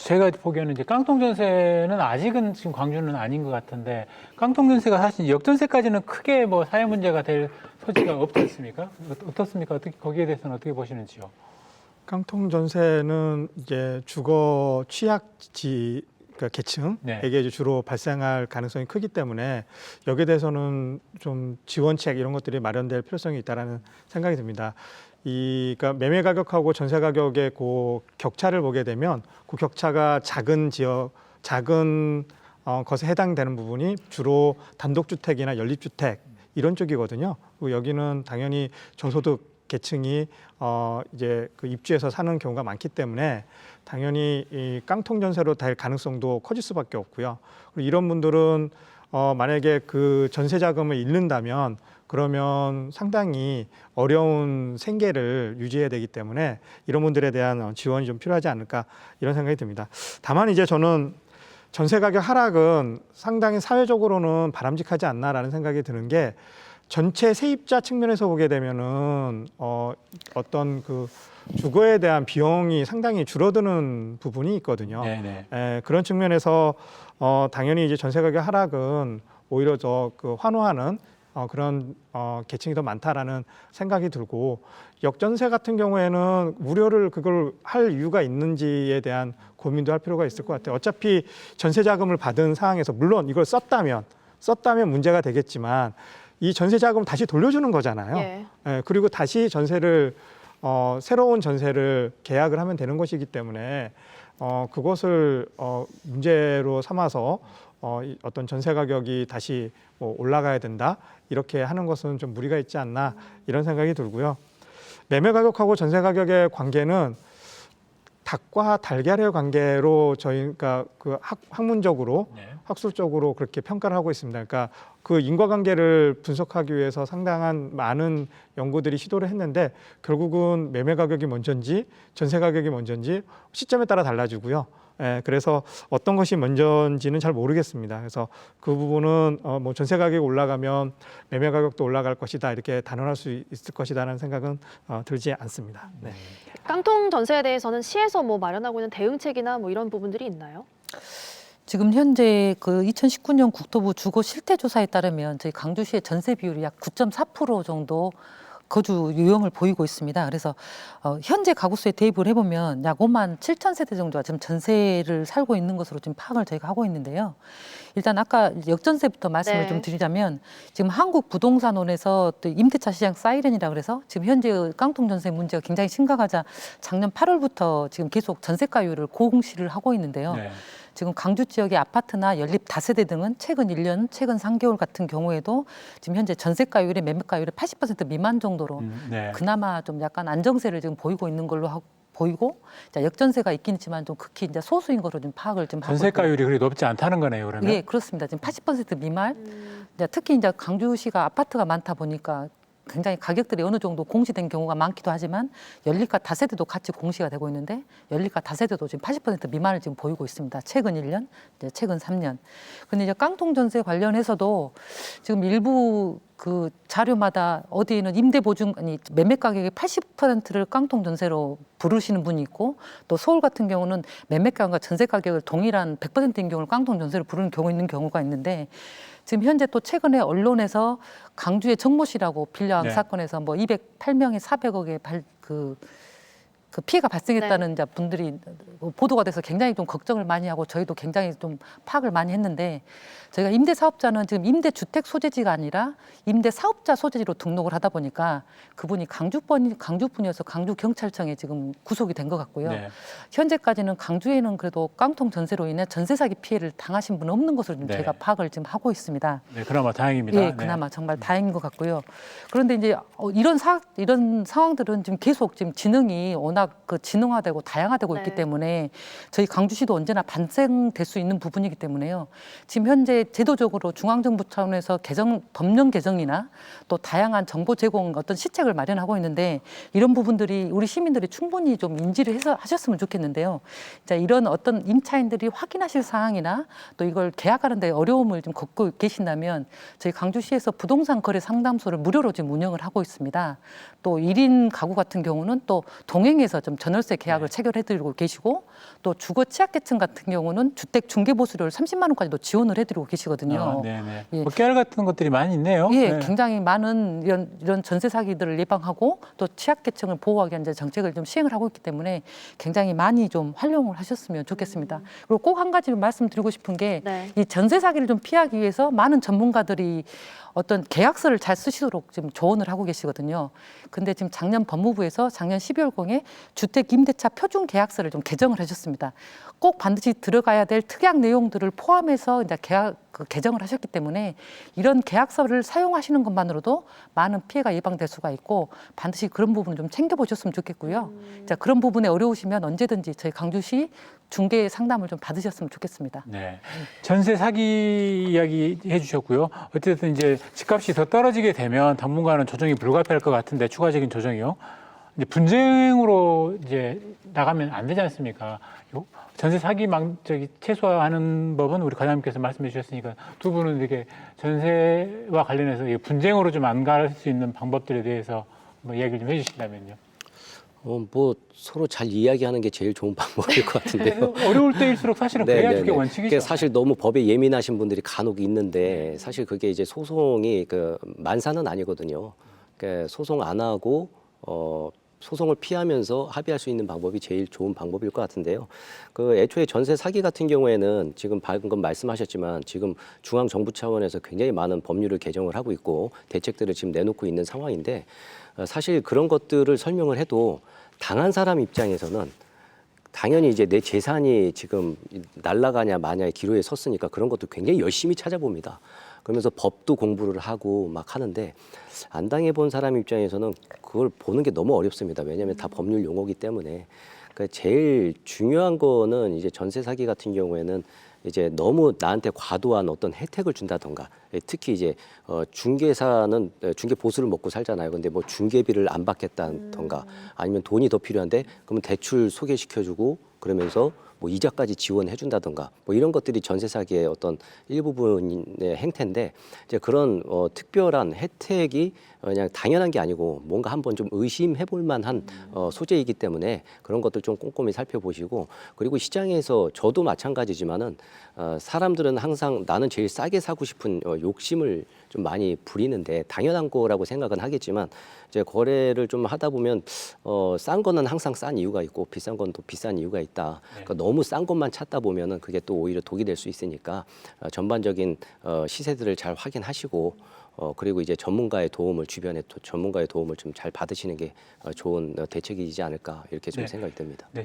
제가 보기에는 이제 깡통 전세는 아직은 지금 광주는 아닌 것 같은데 깡통 전세가 사실 역전세까지는 크게 뭐 사회 문제가 될 소지가 없지 않습니까? 어떻습니까? 어떻게 거기에 대해서는 어떻게 보시는지요? 깡통 전세는 이제 주거 취약지 그러니까 계층에게 이제 주로 발생할 가능성이 크기 때문에 여기에 대해서는 좀 지원책 이런 것들이 마련될 필요성이 있다라는 생각이 듭니다. 그러니까 매매 가격하고 전세 가격의 그 격차를 보게 되면 그 격차가 작은 지역, 작은 것에 해당되는 부분이 주로 단독주택이나 연립주택 이런 쪽이거든요. 그리고 여기는 당연히 저소득 계층이 이제 그 입주해서 사는 경우가 많기 때문에 당연히 이 깡통 전세로 될 가능성도 커질 수밖에 없고요. 그리고 이런 분들은 만약에 그 전세 자금을 잃는다면 그러면 상당히 어려운 생계를 유지해야 되기 때문에 이런 분들에 대한 지원이 좀 필요하지 않을까 이런 생각이 듭니다. 다만 이제 저는 전세 가격 하락은 상당히 사회적으로는 바람직하지 않나라는 생각이 드는 게 전체 세입자 측면에서 보게 되면은 어떤 그 주거에 대한 비용이 상당히 줄어드는 부분이 있거든요. 그런 측면에서 당연히 이제 전세 가격 하락은 오히려 더 그 환호하는 그런 계층이 더 많다라는 생각이 들고 역전세 같은 경우에는 우려를 그걸 할 이유가 있는지에 대한 고민도 할 필요가 있을 것 같아요. 어차피 전세 자금을 받은 상황에서 물론 이걸 썼다면 문제가 되겠지만 이 전세 자금을 다시 돌려주는 거잖아요. 그리고 다시 전세를 새로운 전세를 계약을 하면 되는 것이기 때문에 그것을 문제로 삼아서 어떤 전세 가격이 다시 뭐 올라가야 된다 이렇게 하는 것은 좀 무리가 있지 않나 이런 생각이 들고요. 매매 가격하고 전세 가격의 관계는 닭과 달걀의 관계로 저희가 그 학문적으로 학술적으로 그렇게 평가를 하고 있습니다. 그러니까 그 인과관계를 분석하기 위해서 상당한 많은 연구들이 시도를 했는데 결국은 매매 가격이 먼저인지 전세 가격이 먼저인지 시점에 따라 달라지고요. 그래서 어떤 것이 먼저인지는 잘 모르겠습니다. 그래서 그 부분은 뭐 전세 가격이 올라가면 매매 가격도 올라갈 것이다 이렇게 단언할 수 있을 것이다라는 생각은 들지 않습니다. 네. 깡통 전세에 대해서는 시에서 뭐 마련하고 있는 대응책이나 뭐 이런 부분들이 있나요? 지금 현재 그 2019년 국토부 주거 실태 조사에 따르면 저희 강주시의 전세 비율이 약 9.4% 정도 거주 유형을 보이고 있습니다. 그래서 현재 가구 수에 대입을 해보면 약 5만 7천 세대 정도가 지금 전세를 살고 있는 것으로 지금 파악을 저희가 하고 있는데요. 일단 아까 역전세부터 말씀을 좀 드리자면 지금 한국부동산원에서 또 임대차 시장 사이렌이라 그래서 지금 현재 깡통 전세 문제가 굉장히 심각하자 작년 8월부터 지금 계속 전세가율을 공시를 하고 있는데요. 지금 강주 지역의 아파트나 연립 다세대 등은 최근 1년, 최근 3개월 같은 경우에도 지금 현재 전세가율이 매매가율의 80% 미만 정도로 그나마 좀 약간 안정세를 지금 보이고 있는 걸로 보이고 역전세가 있긴 있지만 좀 극히 이제 소수인 거로 좀 파악을 좀 하고 전세가율이 그리 높지 않다는 거네요, 그러면? 예, 그렇습니다. 지금 80% 미만. 특히 이제 강주시가 아파트가 많다 보니까 굉장히 가격들이 어느 정도 공시된 경우가 많기도 하지만 연립과 다세대도 같이 공시가 되고 있는데 연립과 다세대도 지금 80% 미만을 지금 보이고 있습니다. 최근 1년, 이제 최근 3년. 근데 이제 깡통 전세 관련해서도 지금 일부 그 자료마다 어디에는 임대 보증 아니 매매 가격의 80%를 깡통 전세로 부르시는 분이 있고 또 서울 같은 경우는 매매 가격과 전세 가격을 동일한 100%인 경우를 깡통 전세로 부르는 경우 있는 경우가 있는데 지금 현재 또 최근에 언론에서 강주의 정모 씨라고 빌려한 사건에서 뭐 208명의 400억의 그 피해가 발생했다는 이제 분들이 보도가 돼서 굉장히 좀 걱정을 많이 하고 저희도 굉장히 좀 파악을 많이 했는데 저희가 임대사업자는 지금 임대주택 소재지가 아니라 임대사업자 소재지로 등록을 하다 보니까 그분이 강주분이어서 강주경찰청에 지금 구속이 된 것 같고요. 현재까지는 강주에는 그래도 깡통 전세로 인해 전세 사기 피해를 당하신 분 없는 것으로 지금 제가 파악을 지금 하고 있습니다. 네, 그나마 다행입니다. 예, 그나마 정말 다행인 것 같고요. 그런데 이제 이런 상황들은 지금 계속 지금 진흥이 워낙 그 진흥화되고 다양화되고 있기 때문에 저희 강주시도 언제나 반생될 수 있는 부분이기 때문에요. 지금 현재 제도적으로 중앙정부 차원에서 법령 개정이나 또 다양한 정보 제공 어떤 시책을 마련하고 있는데 이런 부분들이 우리 시민들이 충분히 좀 인지를 해서 하셨으면 좋겠는데요. 자, 이런 어떤 임차인들이 확인하실 사항이나 또 이걸 계약하는 데 어려움을 좀 겪고 계신다면 저희 강주시에서 부동산 거래 상담소를 무료로 지금 운영을 하고 있습니다. 또 1인 가구 같은 경우는 또 동행해서 중개에서 좀 전월세 계약을 체결해드리고 계시고 또 주거 취약계층 같은 경우는 주택 중개보수료를 30만 원까지도 지원을 해드리고 계시거든요. 아, 네네. 예. 뭐 깨알 같은 것들이 많이 있네요. 예, 네. 굉장히 많은 이런 전세 사기들을 예방하고 또 취약계층을 보호하기 위한 이제 정책을 좀 시행을 하고 있기 때문에 굉장히 많이 좀 활용을 하셨으면 좋겠습니다. 그리고 꼭 한 가지 말씀드리고 싶은 게 네. 이 전세 사기를 좀 피하기 위해서 많은 전문가들이 어떤 계약서를 잘 쓰시도록 지금 조언을 하고 계시거든요. 근데 지금 작년 법무부에서 작년 12월경에 주택 임대차 표준 계약서를 좀 개정을 하셨습니다. 꼭 반드시 들어가야 될 특약 내용들을 포함해서 이제 개정을 하셨기 때문에 이런 계약서를 사용하시는 것만으로도 많은 피해가 예방될 수가 있고 반드시 그런 부분을 좀 챙겨보셨으면 좋겠고요. 자, 그런 부분에 어려우시면 언제든지 저희 광주시 중개 상담을 좀 받으셨으면 좋겠습니다. 네. 전세 사기 이야기 해주셨고요. 어쨌든 이제 집값이 더 떨어지게 되면 당분간은 조정이 불가피할 것 같은데 추가적인 조정이요. 이제 분쟁으로 이제 나가면 안 되지 않습니까? 전세 사기 최소화하는 법은 우리 과장님께서 말씀해 주셨으니까 두 분은 이렇게 전세와 관련해서 분쟁으로 좀 안 갈 수 있는 방법들에 대해서 뭐 이야기를 좀 해주신다면요. 뭐 서로 잘 이야기하는 게 제일 좋은 방법일 것 같은데요. 어려울 때일수록 사실은 그래야 그게 네네네. 원칙이죠. 그게 사실 너무 법에 예민하신 분들이 간혹 있는데 사실 그게 이제 소송이 만사는 아니거든요. 그러니까 소송 안 하고 소송을 피하면서 합의할 수 있는 방법이 제일 좋은 방법일 것 같은데요. 애초에 전세 사기 같은 경우에는 지금 방금 말씀하셨지만 지금 중앙 정부 차원에서 굉장히 많은 법률을 개정을 하고 있고 대책들을 지금 내놓고 있는 상황인데 사실 그런 것들을 설명을 해도 당한 사람 입장에서는 당연히 이제 내 재산이 지금 날아가냐 마냐의 기로에 섰으니까 그런 것도 굉장히 열심히 찾아봅니다. 그러면서 법도 공부를 하고 막 하는데 안 당해본 사람 입장에서는 그걸 보는 게 너무 어렵습니다. 왜냐하면 다 법률 용어기 때문에. 그러니까 제일 중요한 거는 이제 전세 사기 같은 경우에는 이제 너무 나한테 과도한 어떤 혜택을 준다던가 특히 이제 중개사는 중개 보수를 먹고 살잖아요. 근데 뭐 중개비를 안 받겠다던가 아니면 돈이 더 필요한데 그러면 대출 소개시켜주고 그러면서 뭐 이자까지 지원해 준다던가 뭐 이런 것들이 전세 사기의 어떤 일부분의 행태인데 이제 그런 특별한 혜택이 그냥 당연한 게 아니고 뭔가 한번 좀 의심해 볼 만한 소재이기 때문에 그런 것들 좀 꼼꼼히 살펴보시고 그리고 시장에서 저도 마찬가지지만은 사람들은 항상 나는 제일 싸게 사고 싶은 욕심을 좀 많이 부리는데 당연한 거라고 생각은 하겠지만 이제 거래를 좀 하다 보면 싼 거는 항상 싼 이유가 있고 비싼 건 또 비싼 이유가 있다. 그러니까 너무 싼 것만 찾다 보면은 그게 또 오히려 독이 될 수 있으니까 전반적인 시세들을 잘 확인하시고 그리고 이제 전문가의 도움을 주변에 전문가의 도움을 좀 잘 받으시는 게 좋은 대책이지 않을까 이렇게 좀 네. 생각이 듭니다. 네,